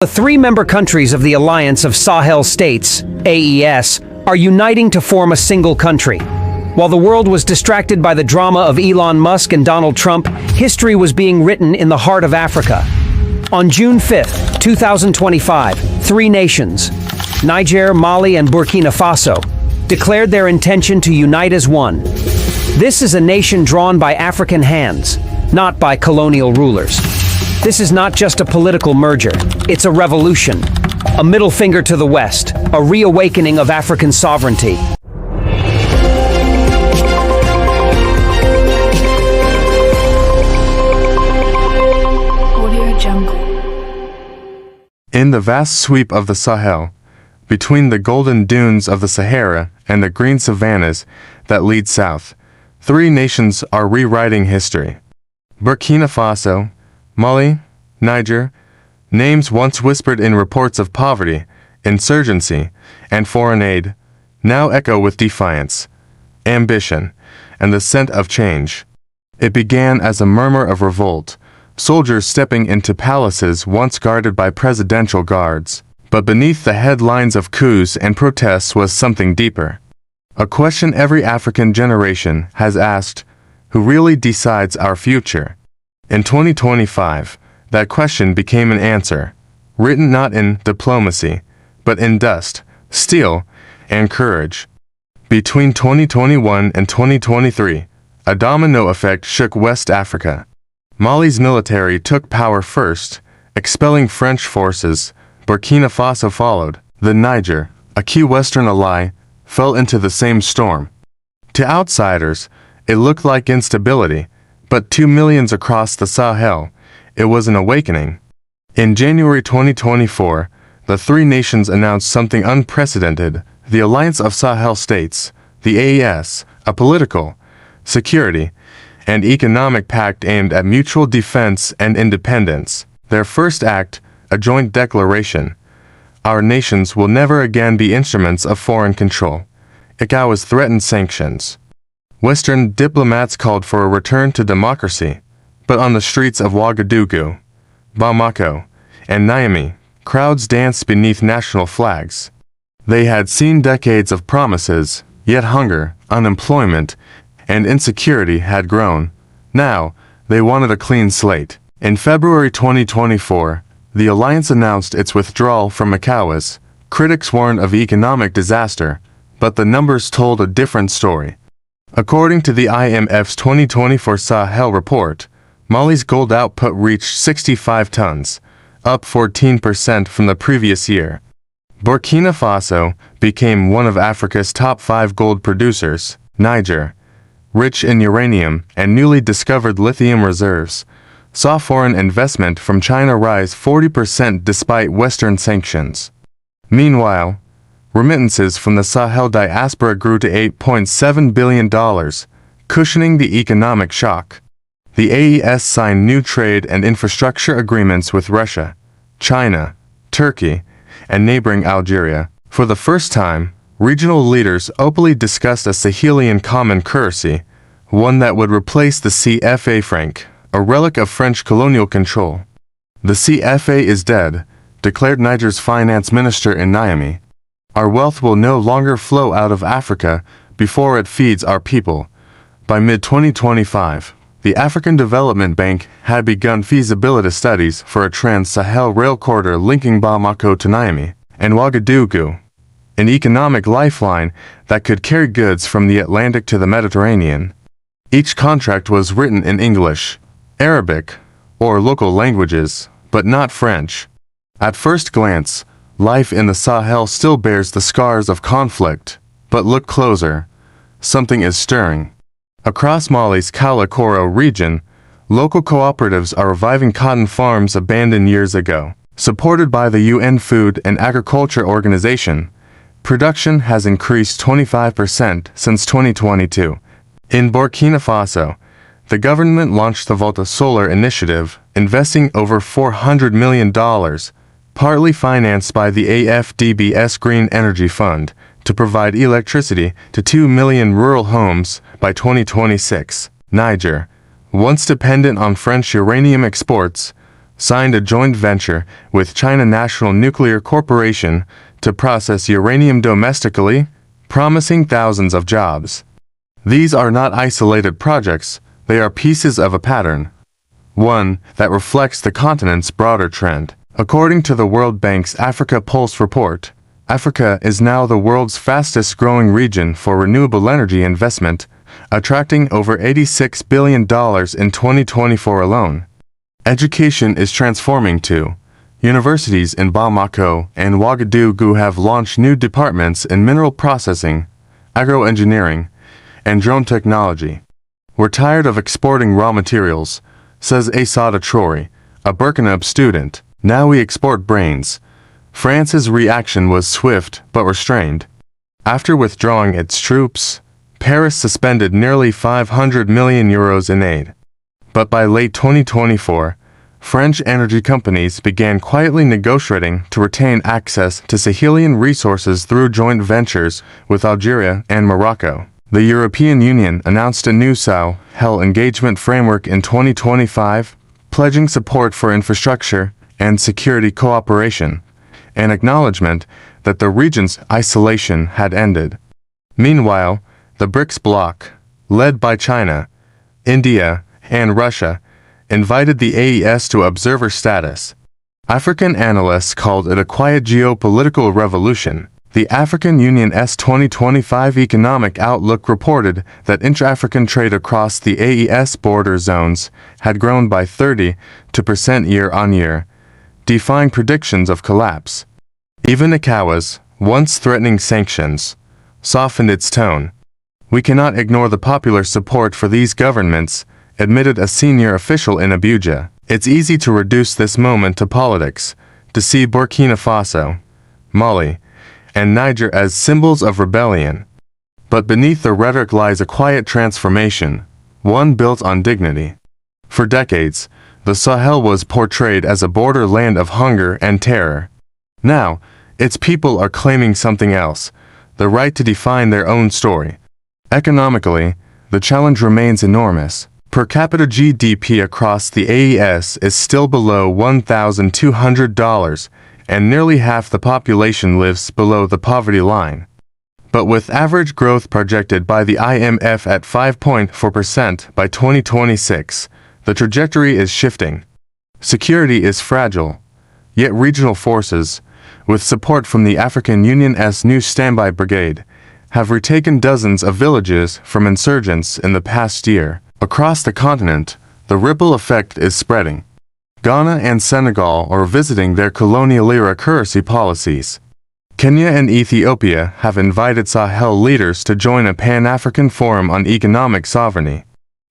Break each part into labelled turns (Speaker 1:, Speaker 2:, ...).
Speaker 1: The three-member countries of the Alliance of Sahel States, AES, are uniting to form a single country. While the world was distracted by the drama of Elon Musk and Donald Trump, history was being written in the heart of Africa. On June 5, 2025, three nations, Niger, Mali, and Burkina Faso, declared their intention to unite as one. This is a nation drawn by African hands, not by colonial rulers. This is not just a political merger, it's a revolution. A middle finger to the West, a reawakening of African sovereignty.
Speaker 2: In the vast sweep of the Sahel, between the golden dunes of the Sahara and the green savannas that lead south, three nations are rewriting history. Burkina Faso, Mali, Niger, names once whispered in reports of poverty, insurgency, and foreign aid, now echo with defiance, ambition, and the scent of change. It began as a murmur of revolt, soldiers stepping into palaces once guarded by presidential guards. But beneath the headlines of coups and protests was something deeper. A question every African generation has asked: who really decides our future? In 2025, that question became an answer, written not in diplomacy, but in dust, steel, and courage. Between 2021 and 2023, a domino effect shook West Africa. Mali's military took power first, expelling French forces. Burkina Faso followed. The Niger, a key Western ally, fell into the same storm. To outsiders, it looked like instability, but to millions across the Sahel, it was an awakening. In January 2024, the three nations announced something unprecedented: the Alliance of Sahel States, the AES, a political, security, and economic pact aimed at mutual defense and independence. Their first act, a joint declaration: our nations will never again be instruments of foreign control. ECOWAS threatened sanctions. Western diplomats called for a return to democracy, but on the streets of Ouagadougou, Bamako, and Niamey, crowds danced beneath national flags. They had seen decades of promises, yet hunger, unemployment, and insecurity had grown. Now, they wanted a clean slate. In February 2024, the alliance announced its withdrawal from ECOWAS. Critics warned of economic disaster, but the numbers told a different story. According to the IMF's 2024 Sahel report, Mali's gold output reached 65 tons, up 14% from the previous year. Burkina Faso became one of Africa's top 5 gold producers. Niger, rich in uranium and newly discovered lithium reserves, saw foreign investment from China rise 40% despite Western sanctions. Meanwhile, remittances from the Sahel diaspora grew to $8.7 billion, cushioning the economic shock. The AES signed new trade and infrastructure agreements with Russia, China, Turkey, and neighboring Algeria. For the first time, regional leaders openly discussed a Sahelian common currency, one that would replace the CFA franc, a relic of French colonial control. The CFA is dead, declared Niger's finance minister in Niamey. Our wealth will no longer flow out of Africa before it feeds our people. By mid-2025, the African Development Bank had begun feasibility studies for a trans-Sahel rail corridor linking Bamako to Niamey and Ouagadougou, an economic lifeline that could carry goods from the Atlantic to the Mediterranean. Each contract was written in English, Arabic, or local languages, but not French. At first glance, life in the Sahel still bears the scars of conflict, but look closer. Something is stirring. Across Mali's Kalakoro region, local cooperatives are reviving cotton farms abandoned years ago. Supported by the UN Food and Agriculture Organization, production has increased 25% since 2022. In Burkina Faso, the government launched the Volta Solar Initiative, investing over $400 million, partly financed by the AFDB's Green Energy Fund, to provide electricity to 2 million rural homes by 2026. Niger, once dependent on French uranium exports, signed a joint venture with China National Nuclear Corporation to process uranium domestically, promising thousands of jobs. These are not isolated projects, they are pieces of a pattern. One that reflects the continent's broader trend. According to the World Bank's Africa Pulse report, Africa is now the world's fastest-growing region for renewable energy investment, attracting over $86 billion in 2024 alone. Education is transforming too. Universities in Bamako and Ouagadougou have launched new departments in mineral processing, agroengineering, and drone technology. We're tired of exporting raw materials, says Asada Traore, a Burkina student. Now we export brains. France's reaction was swift but restrained. After withdrawing its troops, Paris suspended nearly €500 million in aid. But by late 2024, French energy companies began quietly negotiating to retain access to Sahelian resources through joint ventures with Algeria and Morocco. The European Union announced a new Sahel engagement framework in 2025, pledging support for infrastructure and security cooperation, an acknowledgement that the region's isolation had ended. Meanwhile, the BRICS bloc, led by China, India, and Russia, invited the AES to observer status. African analysts called it a quiet geopolitical revolution. The African Union's 2025 Economic Outlook reported that intra-African trade across the AES border zones had grown by 30% year-on-year, defying predictions of collapse. Even ECOWAS, once threatening sanctions, softened its tone. We cannot ignore the popular support for these governments, admitted a senior official in Abuja. It's easy to reduce this moment to politics, to see Burkina Faso, Mali, and Niger as symbols of rebellion. But beneath the rhetoric lies a quiet transformation, one built on dignity. For decades, the Sahel was portrayed as a borderland of hunger and terror. Now, its people are claiming something else, the right to define their own story. Economically, the challenge remains enormous. Per capita GDP across the AES is still below $1,200, and nearly half the population lives below the poverty line. But with average growth projected by the IMF at 5.4% by 2026, the trajectory is shifting. Security is fragile, yet regional forces, with support from the African Union's new standby brigade, have retaken dozens of villages from insurgents in the past year. Across the continent, the ripple effect is spreading. Ghana and Senegal are visiting their colonial-era currency policies. Kenya and Ethiopia have invited Sahel leaders to join a Pan-African Forum on Economic Sovereignty.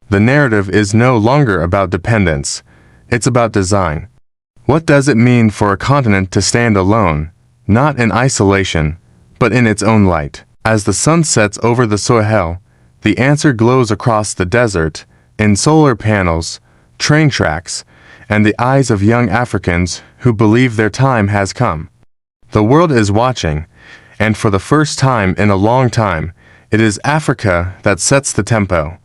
Speaker 2: The narrative is no longer about dependence, it's about design. What does it mean for a continent to stand alone, not in isolation, but in its own light? As the sun sets over the Sahel, the answer glows across the desert, in solar panels, train tracks, and the eyes of young Africans who believe their time has come. The world is watching, and for the first time in a long time, it is Africa that sets the tempo.